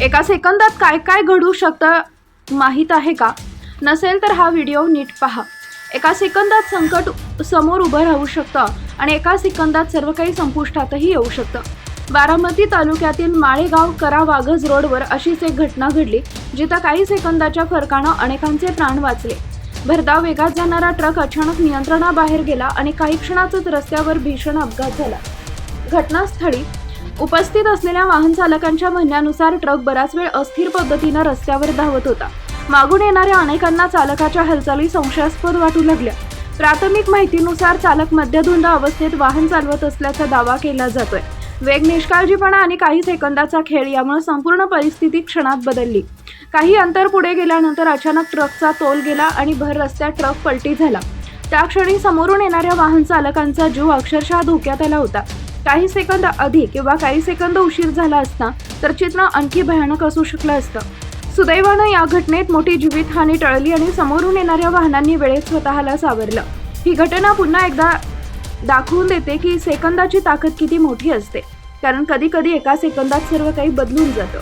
एका सेकंदात काय काय घडू शकतं माहीत आहे का? नसेल तर हा व्हिडिओ नीट पहा. एका सेकंदात संकट समोर उभं राहू शकतं आणि एका सेकंदात सर्व काही संपुष्टातही येऊ शकतं. बारामती तालुक्यातील माळेगाव करा वाघज रोडवर अशीच एक घटना घडली, जिथं काही सेकंदाच्या फरकानं अनेकांचे प्राण वाचले. भरधाव वेगात जाणारा ट्रक अचानक नियंत्रणाबाहेर गेला आणि काही क्षणातच रस्त्यावर भीषण अपघात झाला. घटनास्थळी उपस्थित असलेल्या वाहन चालकांच्या म्हणण्यानुसार ट्रक बराच वेळ अस्थिर पद्धतीनं रस्त्यावर धावत होता. मागून येणाऱ्या अनेकांना चालकाच्या हालचाली संशयास्पद वाटू लागल्या. प्राथमिक माहितीनुसार चालक मद्यधुंद अवस्थेत वाहन चालवत असल्याचा दावा केला जातोय. वेग, निष्काळजीपणा आणि काही सेकंदाचा खेळ यामुळे संपूर्ण परिस्थिती क्षणात बदलली. काही अंतर पुढे गेल्यानंतर अचानक ट्रकचा तोल गेला आणि भर रस्त्यात ट्रक पलटी झाला. त्या क्षणी समोरून येणाऱ्या वाहन चालकांचा जीव अक्षरशः धोक्यात आला होता. काही सेकंद अधिक किंवा काही सेकंद उशीर झाला असता तर चित्र आणखी भयानक असू शकलं असतं. सुदैवानं या घटनेत मोठी जीवितहानी टळली आणि समोरून येणाऱ्या वाहनांनी वेळेत स्वतःला सावरलं. ही घटना पुन्हा एकदा दाखवून देते की सेकंदाची ताकद किती मोठी असते, कारण कधी कधी एका सेकंदात सर्व काही बदलून जातं.